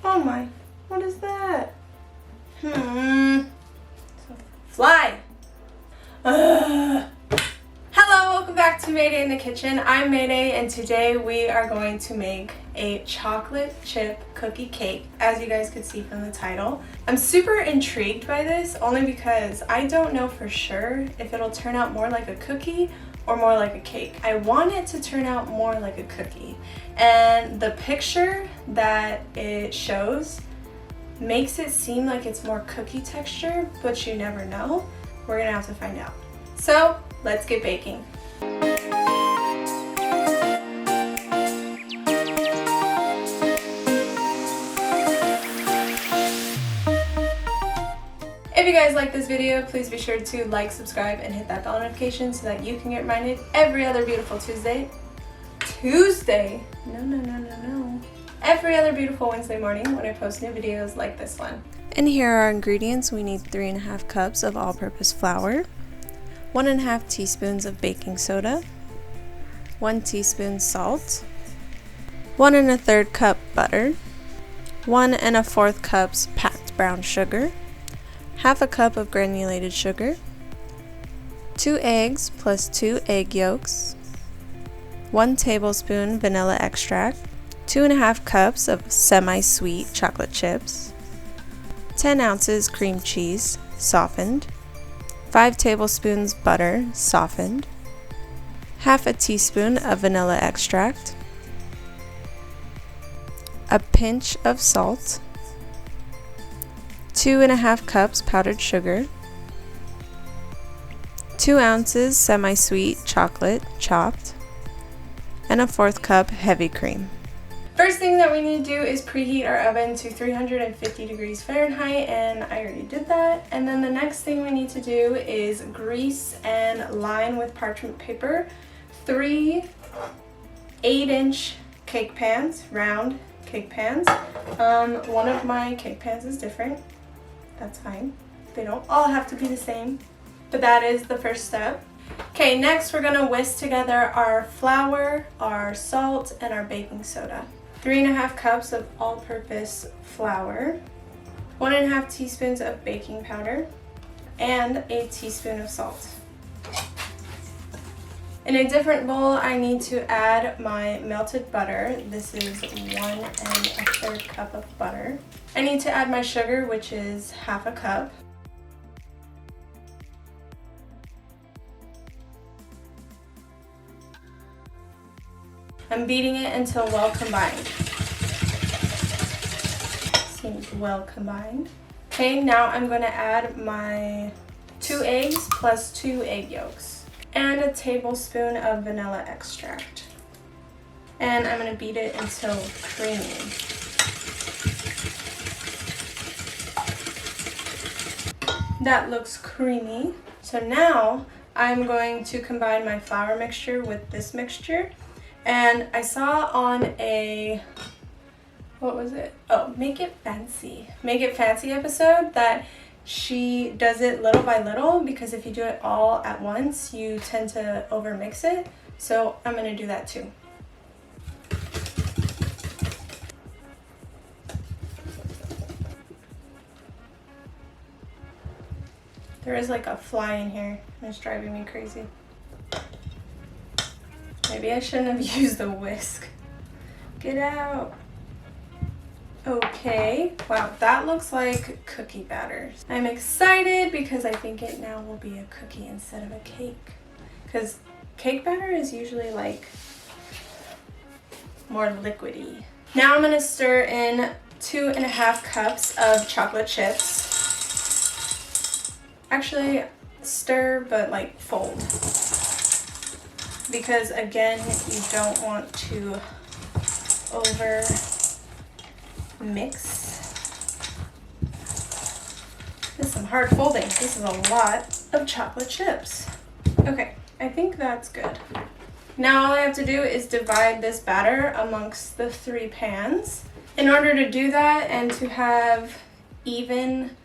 Oh my, what is that? Fly. Hello, welcome back to Maedae in the Kitchen. I'm Maedae, and today we are going to make a chocolate chip cookie cake, as you guys could see from the title. I'm super intrigued by this only because I don't know for sure if it'll turn out more like a cookie or more like a cake. I want it to turn out more like a cookie, and the picture that it shows makes it seem like it's more cookie texture, but you never know. We're gonna have to find out. So let's get baking. If you guys like this video, please be sure to like, subscribe, and hit that bell notification so that you can get reminded every other beautiful Tuesday. No. Every other beautiful Wednesday morning when I post new videos like this one. And here are our ingredients. We need 3.5 cups of all-purpose flour, 1.5 teaspoons of baking soda, 1 teaspoon salt, 1 1/3 cup butter, 1 1/4 cups packed brown sugar, 1/2 cup of granulated sugar, 2 eggs plus 2 egg yolks, 1 tablespoon vanilla extract, 2.5 cups of semi-sweet chocolate chips, 10 ounces cream cheese, softened, 5 tablespoons butter, softened, 1/2 teaspoon of vanilla extract, a pinch of salt, 2.5 cups powdered sugar, 2 ounces semi-sweet chocolate chopped, and 1/4 cup heavy cream. First thing that we need to do is preheat our oven to 350 degrees Fahrenheit, and I already did that. And then the next thing we need to do is grease and line with parchment paper 3 8-inch cake pans, round cake pans. One of my cake pans is different. That's fine. They don't all have to be the same, but that is the first step. Okay, next we're gonna whisk together our flour, our salt, and our baking soda. 3.5 cups of all-purpose flour, 1.5 teaspoons of baking powder, and a teaspoon of salt. In a different bowl, I need to add my melted butter. This is 1 1/3 cup of butter. I need to add my sugar, which is 1/2 cup. I'm beating it until well combined. Seems well combined. Okay, now I'm going to add my 2 eggs plus 2 egg yolks and a tablespoon of vanilla extract. And I'm going to beat it until creamy. That looks creamy. So now I'm going to combine my flour mixture with this mixture. And I saw on a, what was it? Oh, Make It Fancy episode that she does it little by little, because if you do it all at once, you tend to overmix it. So I'm gonna do that too. There is like a fly in here, and it's driving me crazy. Maybe I shouldn't have used the whisk. Get out. Okay, wow, that looks like cookie batter. I'm excited because I think it now will be a cookie instead of a cake. Because cake batter is usually like more liquidy. Now I'm gonna stir in 2.5 cups of chocolate chips. Actually, stir, but like fold. Because again, you don't want to over mix. This is some hard folding. This is a lot of chocolate chips. Okay, I think that's good. Now all I have to do is divide this batter amongst the 3 pans. In order to do that and to have even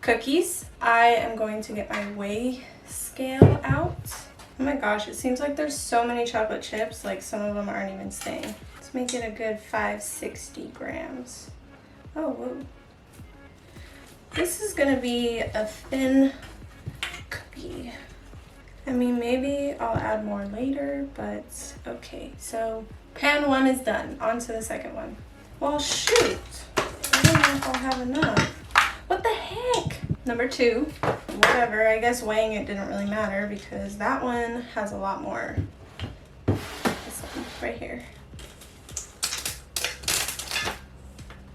cookies, I am going to get my weigh scale out. Oh my gosh, it seems like there's so many chocolate chips, like some of them aren't even staying. Let's make it a good 560 grams. Oh, whoa. This is gonna be a thin cookie. I mean, maybe I'll add more later, but okay. So pan 1 is done. On to the second one. Well, shoot. I don't know if I'll have enough. What the heck? Number 2, whatever. I guess weighing it didn't really matter because that one has a lot more. This one right here. Oh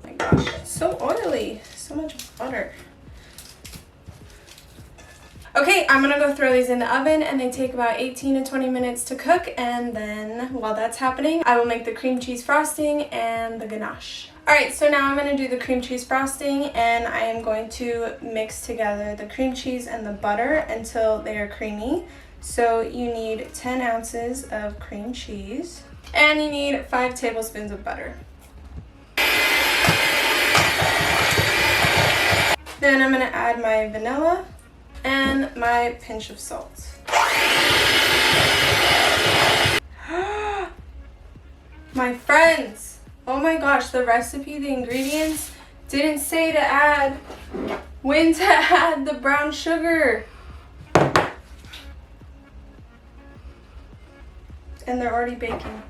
my gosh, it's so oily. So much butter. Okay, I'm gonna go throw these in the oven and they take about 18 to 20 minutes to cook, and then while that's happening, I will make the cream cheese frosting and the ganache. Alright, so now I'm gonna do the cream cheese frosting, and I am going to mix together the cream cheese and the butter until they are creamy. So you need 10 ounces of cream cheese and you need 5 tablespoons of butter. Then I'm gonna add my vanilla and my pinch of salt. My friends, oh my gosh, the recipe, the ingredients didn't say to add, when to add the brown sugar. And they're already baking.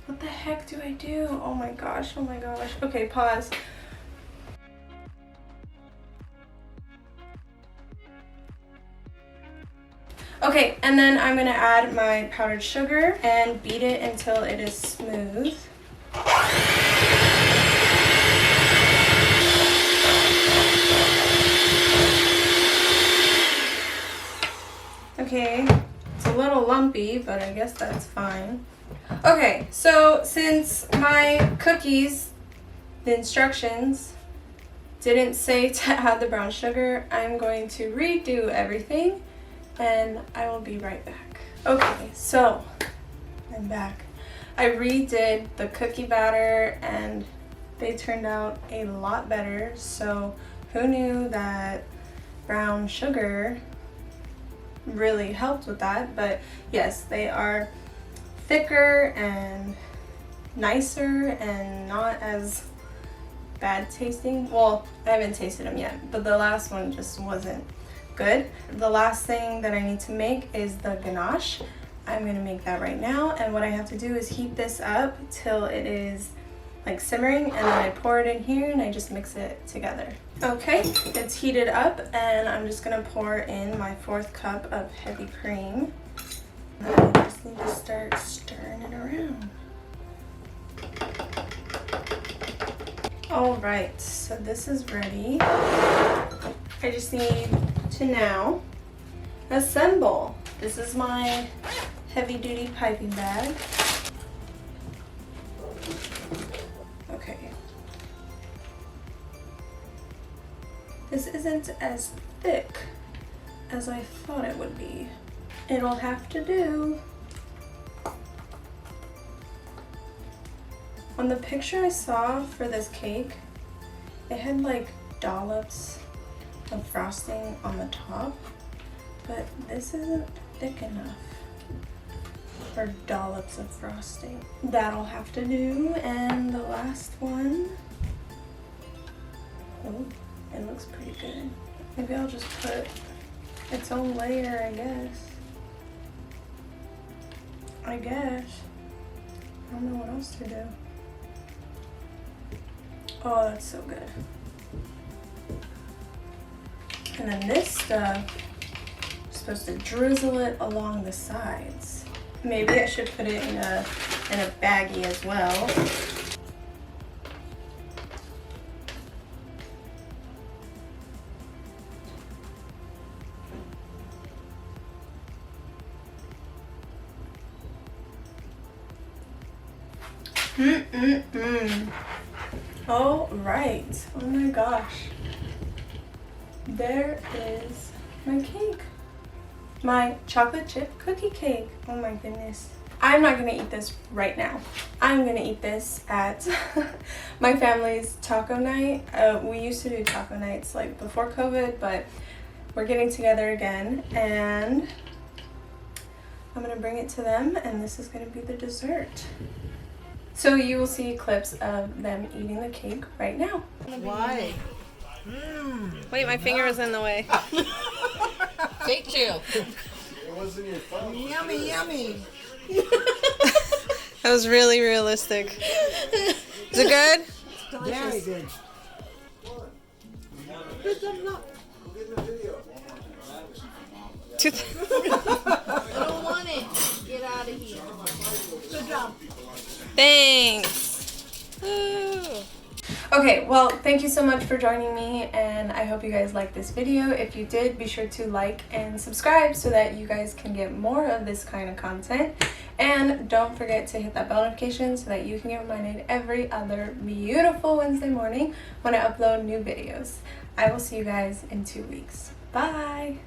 What the heck do I do? Oh my gosh, oh my gosh. Okay, pause. Okay, and then I'm gonna add my powdered sugar and beat it until it is smooth. Okay, it's a little lumpy, but I guess that's fine. Okay, so since my cookies, the instructions, didn't say to add the brown sugar, I'm going to redo everything and I will be right back. Okay, so I'm back. I redid the cookie batter and they turned out a lot better. So who knew that brown sugar really helped with that? But yes, they are thicker and nicer and not as bad tasting. Well, I haven't tasted them yet, but the last one just wasn't good. The last thing that I need to make is the ganache. I'm gonna make that right now, and what I have to do is heat this up till it is like simmering, and then I pour it in here and I just mix it together. Okay, it's heated up and I'm just gonna pour in my 4th cup of heavy cream. I just need to start stirring it around. All right, so this is ready. I just need to now assemble. This is my heavy duty piping bag. Okay. This isn't as thick as I thought it would be. It'll have to do. On the picture I saw for this cake, it had like dollops of frosting on the top, but this isn't thick enough for dollops of frosting. That'll have to do. And the last one, oh, it looks pretty good. Maybe I'll just put its own layer, I guess. I don't know what else to do. Oh, that's so good. And then this stuff, I'm supposed to drizzle it along the sides. Maybe I should put it in a baggie as well. All right. Oh my gosh. There is my cake. My chocolate chip cookie cake. Oh my goodness. I'm not gonna eat this right now. I'm gonna eat this at my family's taco night. We used to do taco nights like before COVID, but we're getting together again, and I'm gonna bring it to them, and this is gonna be the dessert. So you will see clips of them eating the cake right now. Why? Wait, my finger was in the way. Take two. It wasn't your fault. Yummy, yummy. That was really realistic. Is it good? Very good. I don't want it. Get out of here. Good job. Thanks. Woo. Okay, well, thank you so much for joining me, and I hope you guys liked this video. If you did, be sure to like and subscribe so that you guys can get more of this kind of content. And don't forget to hit that bell notification so that you can get reminded every other beautiful Wednesday morning when I upload new videos. I will see you guys in 2 weeks. Bye!